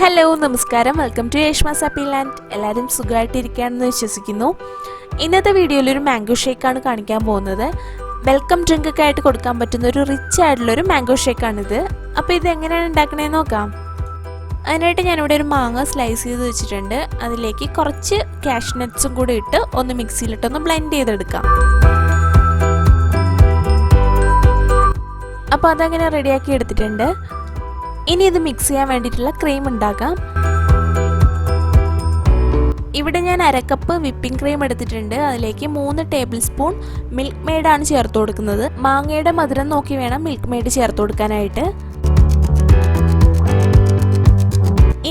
Hello നമസ്കാരം, welcome to Reshma's happy land. എല്ലാവരും സുഖമായിട്ടിരിക്കുകയാണെന്ന് വിശ്വസിക്കുന്നു. ഇന്നത്തെ വീഡിയോയിൽ ഒരു മാംഗോ ഷേക്കാണ് കാണിക്കാൻ പോകുന്നത്. വെൽക്കം ഡ്രിങ്ക് ഒക്കെ ആയിട്ട് കൊടുക്കാൻ പറ്റുന്ന ഒരു റിച്ച് ആയിട്ടുള്ളൊരു മാംഗോ ഷേക്കാണിത്. അപ്പോൾ ഇത് എങ്ങനെയാണ് ഉണ്ടാക്കണേന്ന് നോക്കാം. അതിനായിട്ട് ഞാനിവിടെ ഒരു മാങ്ങ സ്ലൈസ് ചെയ്ത് വെച്ചിട്ടുണ്ട്. അതിലേക്ക് കുറച്ച് കാഷ്യൂ നട്ട്സും കൂടി ഇട്ട് ഒന്ന് മിക്സിയിലിട്ടൊന്ന് ബ്ലെൻഡ് ചെയ്തെടുക്കാം. അപ്പോൾ അതങ്ങനെ റെഡിയാക്കി എടുത്തിട്ടുണ്ട്. ഇനി ഇത് മിക്സ് ചെയ്യാൻ വേണ്ടിയിട്ടുള്ള ക്രീം ഉണ്ടാക്കാം. ഇവിടെ ഞാൻ അരക്കപ്പ് വിപ്പിംഗ് ക്രീം എടുത്തിട്ടുണ്ട്. അതിലേക്ക് 3 ടേബിൾ സ്പൂൺ മിൽക്ക് മെയ്ഡാണ് ചേർത്ത് കൊടുക്കുന്നത്. മാങ്ങയുടെ മധുരം നോക്കി വേണം മിൽക്ക് മെയ്ഡ് ചേർത്ത് കൊടുക്കാനായിട്ട്.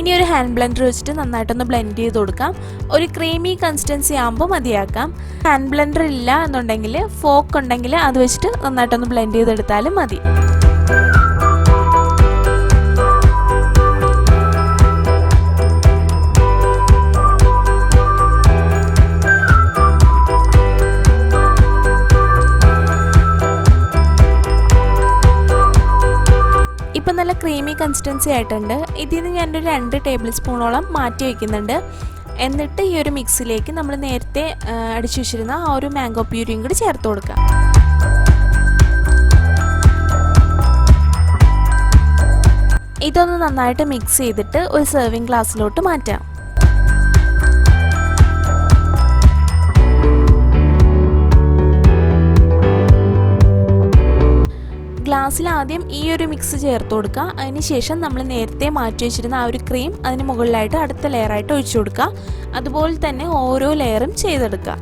ഇനി ഒരു ഹാൻഡ് ബ്ലെൻഡർ വെച്ചിട്ട് നന്നായിട്ടൊന്ന് ബ്ലെൻഡ് ചെയ്ത് കൊടുക്കാം. ഒരു ക്രീമി കൺസിസ്റ്റൻസി ആകുമ്പോൾ മതിയാക്കാം. ഹാൻഡ് ബ്ലെൻഡർ ഇല്ല എന്നുണ്ടെങ്കിൽ ഫോക്ക് ഉണ്ടെങ്കിൽ അത് വെച്ചിട്ട് നന്നായിട്ടൊന്ന് ബ്ലെൻഡ് ചെയ്തെടുത്താലും മതി. ഇപ്പം നല്ല ക്രീമി കൺസിസ്റ്റൻസി ആയിട്ടുണ്ട്. ഇതിൽ നിന്ന് ഞാനൊരു 2 ടേബിൾ സ്പൂണോളം മാറ്റി വയ്ക്കുന്നുണ്ട്. എന്നിട്ട് ഈ ഒരു മിക്സിലേക്ക് നമ്മൾ നേരത്തെ അടിച്ചു വെച്ചിരുന്ന ആ ഒരു മാംഗോ പ്യൂരിയും കൂടി ചേർത്ത് കൊടുക്കാം. ഇതൊന്ന് നന്നായിട്ട് മിക്സ് ചെയ്തിട്ട് ഒരു സെർവിങ് ഗ്ലാസ്സിലോട്ട് മാറ്റാം. ഗ്ലാസ്സിൽ ആദ്യം ഈ ഒരു മിക്സ് ചേർത്ത് കൊടുക്കുക. അതിനുശേഷം നമ്മൾ നേരത്തെ മാറ്റി വെച്ചിരുന്ന ആ ഒരു ക്രീം അതിന് മുകളിലായിട്ട് അടുത്ത ലെയറായിട്ട് ഒഴിച്ചു കൊടുക്കുക. അതുപോലെ തന്നെ ഓരോ ലെയറും ചെയ്തെടുക്കുക.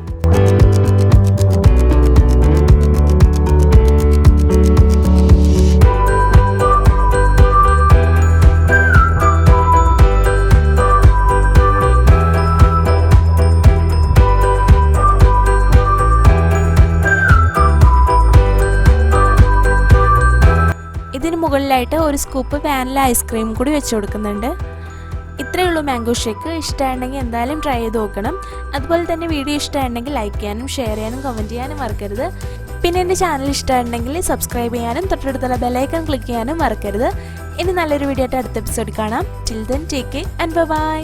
ഇതിന് മുകളിലായിട്ട് ഒരു സ്കൂപ്പ് വാനില ഐസ്ക്രീം കൂടി വെച്ച് കൊടുക്കുന്നുണ്ട്. ഇത്രയേ ഉള്ളൂ മാംഗോ ഷേക്ക്. ഇഷ്ടമായിട്ടുണ്ടെങ്കിൽ എന്തായാലും ട്രൈ ചെയ്ത് നോക്കണം. അതുപോലെ തന്നെ വീഡിയോ ഇഷ്ടമായിട്ടുണ്ടെങ്കിൽ ലൈക്ക് ചെയ്യാനും ഷെയർ ചെയ്യാനും കമൻറ്റ് ചെയ്യാനും മറക്കരുത്. പിന്നെ എൻ്റെ ചാനൽ ഇഷ്ടമായിട്ടുണ്ടെങ്കിൽ സബ്സ്ക്രൈബ് ചെയ്യാനും തൊട്ടടുത്തുള്ള ബെല്ലൈക്കൺ ക്ലിക്ക് ചെയ്യാനും മറക്കരുത്. ഇനി നല്ലൊരു വീഡിയോ ആയിട്ട് അടുത്ത എപ്പിസോഡ് കാണാം. Till then take care and by.